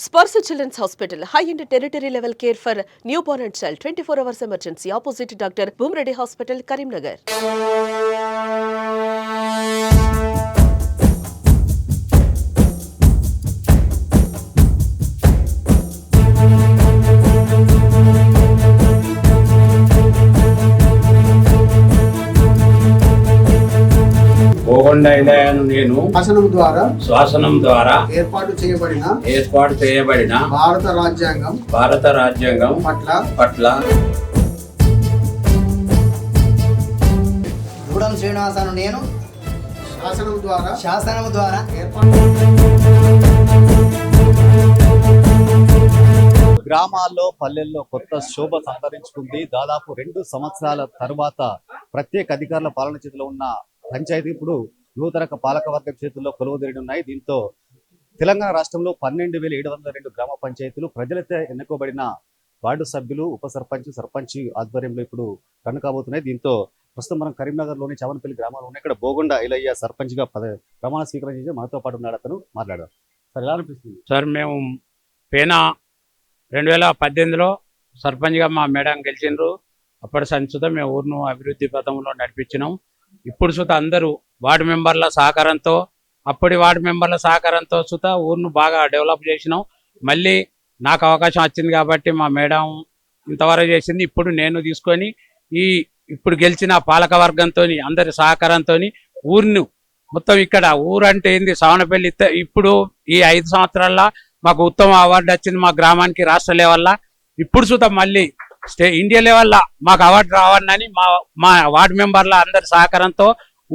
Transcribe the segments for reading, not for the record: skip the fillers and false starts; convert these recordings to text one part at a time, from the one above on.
Sparsa Children's Hospital, high-end territory level care for newborn and child, 24 hours emergency, opposite Dr. Bhumreddy Hospital, Karimnagar. నేను శాసనం ద్వారా ఏర్పాటు చేయబడిన భారత రాజ్యాంగం పట్ల గూడెం శ్రీనివాసను నేను శాసనం ద్వారా గ్రామాల్లో పల్లెల్లో కొత్త శోభ సంతరించుకుంది. దాదాపు 2 సంవత్సరాల తర్వాత ప్రత్యేక అధికారుల పాలన చేతిలో ఉన్న పంచాయతీ ఇప్పుడు నూతన పాలకవర్గం చేతుల్లో కొలువుదీరనున్నాయి. దీంతో తెలంగాణ రాష్ట్రంలో 12,702 గ్రామ పంచాయతీలు ప్రజలతో ఎన్నుకోబడిన వార్డు సభ్యులు, ఉప సర్పంచ్, సర్పంచ్ ఆధ్వర్యంలో ఇప్పుడు రన్ కాబోతున్నాయి. దీంతో ప్రస్తుతం మనం కరీంనగర్ లోని చవనపల్లి గ్రామాలు ఉన్నాయి. ఇక్కడ బోగొండ ఇలయ్య సర్పంచ్ గా ప్రమాణ స్వీకారం చేసి మనతో పాటు ఉన్నాడు. అతను మాట్లాడారు. సార్, ఎలా అనిపిస్తుంది? సార్, మేము పేనా 2018లో సర్పంచ్గా మా మేడం గెలిచిండ్రు. అప్పటి సంచుతో మేము ఊరును అభివృద్ధి పథంలో నడిపించినాం. ఇప్పుడు సుత అందరూ వార్డు మెంబర్ల సహకారంతో, అప్పటి వార్డు మెంబర్ల సహకారంతో సుత ఊరును బాగా డెవలప్ చేసినాం. మళ్ళీ నాకు అవకాశం వచ్చింది కాబట్టి మా మేడం ఇంతవరకు చేసింది. ఇప్పుడు నేను తీసుకొని ఇప్పుడు గెలిచిన పాలక వర్గంతో అందరి సహకారంతో ఊరిని మొత్తం, ఇక్కడ ఊరంటే ఏంది సవనపల్లి, ఇప్పుడు ఈ 5 సంవత్సరాల్లో మాకు ఉత్తమ అవార్డు వచ్చింది మా గ్రామానికి రాష్ట్ర లెవెల్లో. ఇప్పుడు సుత మళ్ళీ ఇండియా లెవెల్లో మాకు అవార్డు రావాలని మా వార్డు మెంబర్ల అందరి సహకారంతో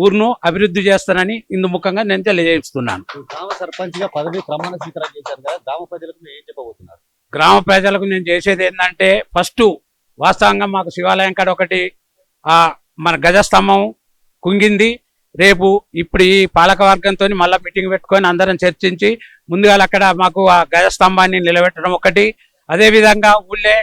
ఊరును అభివృద్ధి చేస్తానని ఇందు ముఖంగా నేను తెలియజేస్తున్నాను. గ్రామ సర్పంచ్ గా పదవి ప్రమాణ స్వీకారం చేశారు కదా, గ్రామ ప్రజలకు ఏం చెప్పబోతున్నారు? గ్రామ ప్రజలకు నేను చేసేది ఏంటంటే, ఫస్ట్ వాస్తవంగా మాకు శివాలయం కాడ ఒకటి మన గజస్తంభం కుంగింది. రేపు ఇప్పుడు ఈ పాలక వర్గంతో మళ్ళీ మీటింగ్ పెట్టుకొని అందరం చర్చించి ముందుగా అక్కడ మాకు ఆ గజస్తంభాన్ని నిలబెట్టడం ఒకటి. అదేవిధంగా ఊళ్ళే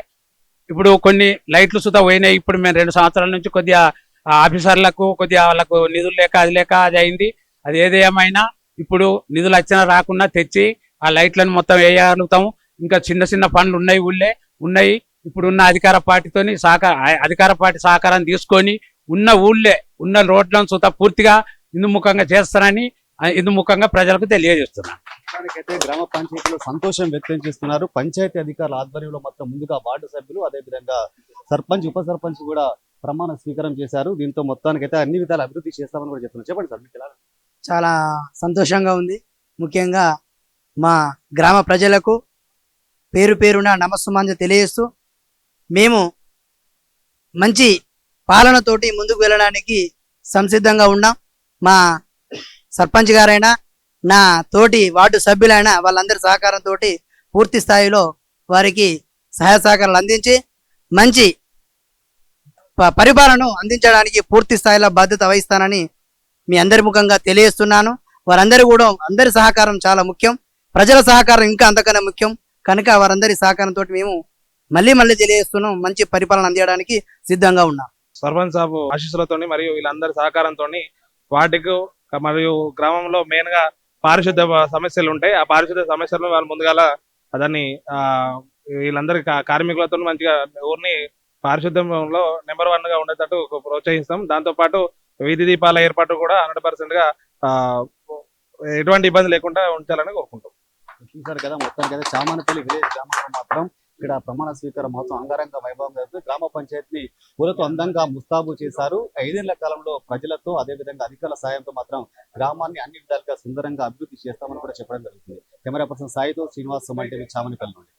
ఇప్పుడు కొన్ని లైట్లు సుతా పోయినాయి. ఇప్పుడు మేము 2 సంవత్సరాల నుంచి కొద్దిగా ఆఫీసర్లకు కొద్దిగా వాళ్ళకు నిధులు లేక అది అయింది. అది ఏదేమైనా ఇప్పుడు నిధులు వచ్చినా రాకుండా తెచ్చి ఆ లైట్లను మొత్తం వేయగలుగుతాము. ఇంకా చిన్న చిన్న పనులు ఉన్నాయి, ఊళ్ళే ఉన్నాయి. ఇప్పుడు ఉన్న అధికార పార్టీ సహకారం తీసుకొని ఉన్న రోడ్లను సుతా పూర్తిగా ఇందుముఖంగా చేస్తానని ఇందుముఖంగా ప్రజలకు తెలియజేస్తున్నాను. గ్రామ పంచాయతీలో సంతోషం వ్యక్తం చేస్తున్నారు. పంచాయతీ అధికారుల ఆధ్వర్యంలో మొత్తం ముందుగా వార్డు సభ్యులు, అదేవిధంగా సర్పంచ్, ఉప సర్పంచ్ కూడా ప్రమాణ స్వీకారం చేశారు. దీంతో మొత్తానికైతే అన్ని విధాలు అభివృద్ధి చేస్తామని కూడా చెప్తున్నారు. చెప్పండి సార్, మీకు ఎలా? చాలా సంతోషంగా ఉంది. ముఖ్యంగా మా గ్రామ ప్రజలకు పేరు పేరున నమస్సుమాంజలి తెలియజేస్తూ, మేము మంచి పాలనతోటి ముందుకు వెళ్ళడానికి సంసిద్ధంగా ఉన్నాం. మా సర్పంచ్ గారైనా, నా తోటి వార్డు సభ్యులైనా వాళ్ళందరి సహకారంతో పూర్తి స్థాయిలో వారికి సహాయ సహకారాలు అందించి మంచి పరిపాలనను అందించడానికి పూర్తి స్థాయిలో బాధ్యత వహిస్తానని మీ అందరి ముఖంగా తెలియజేస్తున్నాను. వారందరూ కూడా అందరి సహకారం చాలా ముఖ్యం. ప్రజల సహకారం ఇంకా అంతకన్నా ముఖ్యం. కనుక వారందరి సహకారంతో మేము మళ్ళీ తెలియజేస్తున్నాం, మంచి పరిపాలన అందించడానికి సిద్ధంగా ఉన్నాం. సర్పంచ్ సాబు ఆశీస్సులతో మరియు వీళ్ళందరి సహకారంతో వాటికి మరియు గ్రామంలో మెయిన్ గా పారిశుద్ధ సమస్యలు ఉంటాయి. ఆ పారిశుద్ధ సమస్యలను వాళ్ళు ముందుగాల దాన్ని వీళ్ళందరి కార్మికులతో మంచిగా ఊరిని పారిశుద్ధ్యంలో నెంబర్ 1 గా ఉండేటట్టు ప్రోత్సహిస్తాం. దాంతో పాటు వీధి దీపాల ఏర్పాటు కూడా 100% గా ఎటువంటి ఇబ్బంది లేకుండా ఉంచాలని కోరుకుంటాం. చూసారు కదా, మొత్తం కదా చామనపల్లి విలేజ్ గ్రామంలో మాత్రం ఇక్కడ ప్రమాణ స్వీకారం మొత్తం అంగరంగ వైభవం జరుగుతుంది. గ్రామ పంచాయతీ పూలతో అందంగా ముస్తాబు చేశారు. 5 ఏళ్ల కాలంలో ప్రజలతో అదేవిధంగా అధికారుల సాయంతో మాత్రం గ్రామాన్ని అన్ని విధాలుగా సుందరంగా అభివృద్ధి చేస్తామని కూడా చెప్పడం జరుగుతుంది. కెమెరా పర్సన్ సాయితో శ్రీనివాస్, సుమన్ టీవీ, చామనపల్లి నుండి.